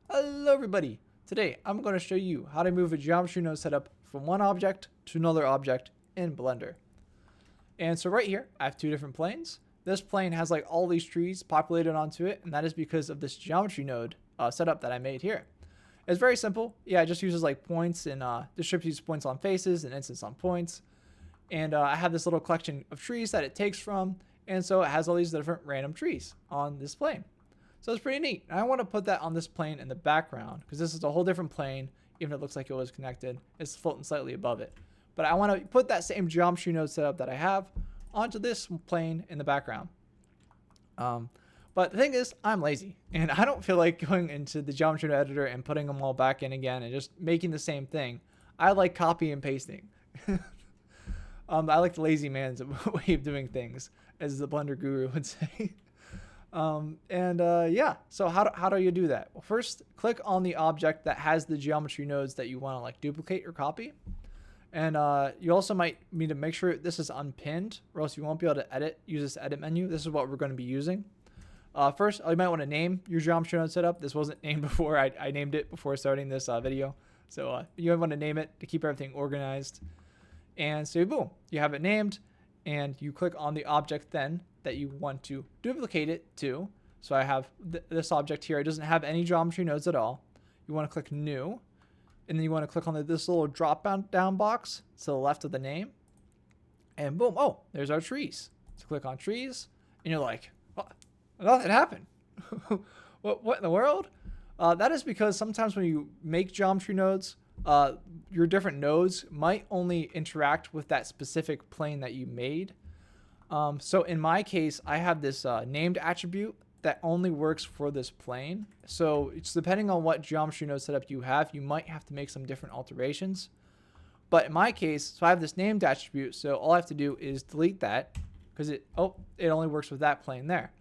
Hello everybody! Today I'm going to show you how to move a geometry node setup from one object to another object in Blender. And so right here I have two different planes. This plane has like all these trees populated onto it, and that is because of this geometry node setup that I made here. It's very simple. Yeah, it just uses like points and distributes points on faces and instance on points. And I have this little collection of trees that it takes from, and so it has all these different random trees on this plane. So it's pretty neat. And I want to put that on this plane in the background because this is a whole different plane. Even if it looks like it was connected, it's floating slightly above it. But I want to put that same geometry node setup that I have onto this plane in the background. But the thing is, I'm lazy and I don't feel like going into the geometry node editor and putting them all back in again and just making the same thing. I like copy and pasting. I like the lazy man's way of doing things, as the Blender guru would say. Yeah, so how do you do that? Well, first click on the object that has the geometry nodes that you want to like duplicate or copy. And you also might need to make sure this is unpinned, or else you won't be able to use this edit menu. This is what we're going to be using. First, you might want to name your geometry node setup. This wasn't named before. I named it before starting this video. So you might want to name it to keep everything organized. And so boom, you have it named, and you click on the object then that you want to duplicate it to. So I have this object here. It doesn't have any geometry nodes at all. You want to click new, and then you want to click on this little drop down box to the left of the name, and boom, oh, there's our trees. So click on trees, and you're like, oh, nothing happened. What in the world? That is because sometimes when you make geometry nodes, your different nodes might only interact with that specific plane that you made. So in my case, I have this named attribute that only works for this plane. So it's depending on what geometry node setup you have, you might have to make some different alterations. But in my case, so I have this named attribute, so all I have to do is delete that because it only works with that plane there.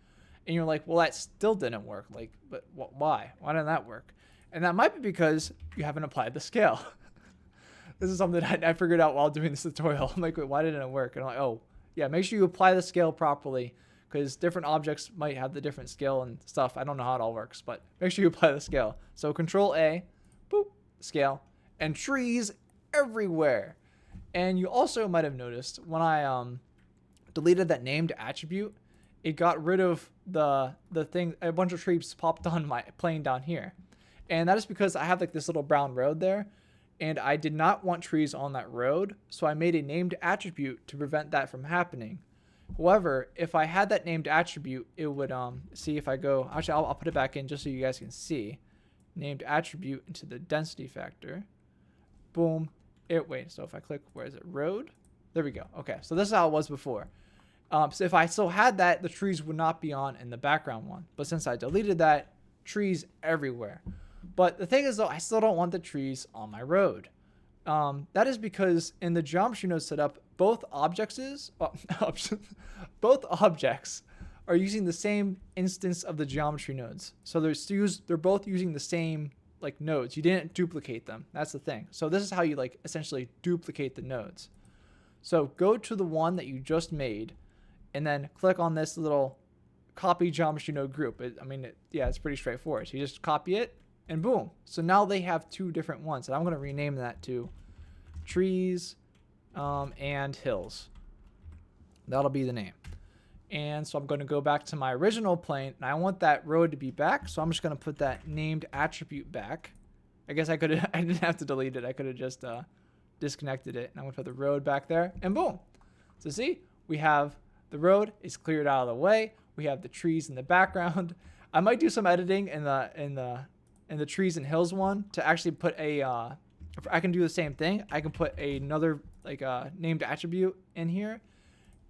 And you're like, well, that still didn't work. Like, but why? Why didn't that work? And that might be because you haven't applied the scale. This is something I figured out while doing this tutorial. I'm like, wait, why didn't it work? And I'm like, oh, yeah, make sure you apply the scale properly because different objects might have the different scale and stuff. I don't know how it all works, but make sure you apply the scale. So Control A, boop, scale, and trees everywhere. And you also might have noticed when I deleted that named attribute, it got rid of the thing. A bunch of trees popped on my plane down here. And that is because I have like this little brown road there, and I did not want trees on that road, so I made a named attribute to prevent that from happening. However, if I had that named attribute, it would see if I go, actually I'll put it back in just so you guys can see. Named attribute into the density factor. Boom. Wait, so if I click, where is it? Road? There we go. Okay, so this is how it was before. So if I still had that, the trees would not be on in the background one. But since I deleted that, trees everywhere. But the thing is, though, I still don't want the trees on my road. That is because in the geometry node setup, both objects are using the same instance of the geometry nodes. So they're both using the same like nodes. You didn't duplicate them. That's the thing. So this is how you like essentially duplicate the nodes. So go to the one that you just made, and then click on this little copy geometry node group. It's pretty straightforward. So you just copy it. And boom. So now they have two different ones. And I'm going to rename that to trees and hills. That'll be the name. And so I'm going to go back to my original plane. And I want that road to be back. So I'm just going to put that named attribute back. I guess I didn't have to delete it. I could have just disconnected it. And I'm going to put the road back there. And boom. So see, we have the road is cleared out of the way. We have the trees in the background. I might do some editing in the trees and hills one to actually put I can do the same thing. I can put another named attribute in here,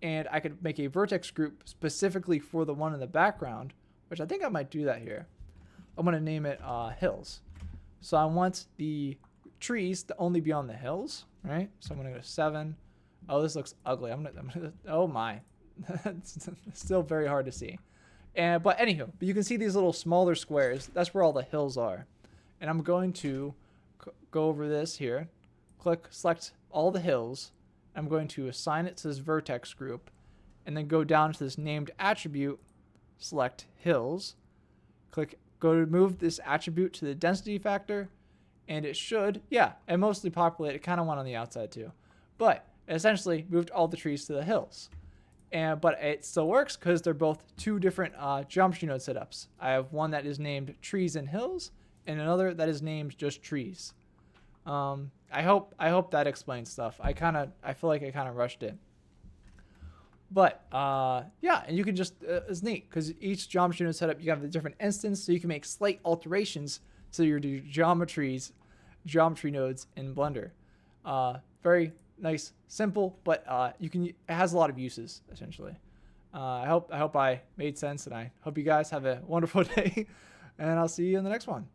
and I could make a vertex group specifically for the one in the background, which I think I might do that here. I'm going to name it hills. So I want the trees to only be on the hills, right? So I'm going to go 7. Oh, this looks ugly. Oh my. It's still very hard to see. But anywho, you can see these little smaller squares. That's where all the hills are. And I'm going to go over this here. Select all the hills. I'm going to assign it to this vertex group. And then go down to this named attribute. Select hills. Click go to move this attribute to the density factor, and it should, yeah, and mostly populate. It kind of went on the outside too, but it essentially moved all the trees to the hills. But it still works because they're both two different geometry node setups. I have one that is named trees and hills, and another that is named just trees. I hope that explains stuff. I feel like I kind of rushed it. But yeah, and you can just it's neat because each geometry node setup you have a different instance, so you can make slight alterations to your geometry nodes in Blender. Very nice, simple, but it has a lot of uses essentially. I hope I made sense, and I hope you guys have a wonderful day, and I'll see you in the next one.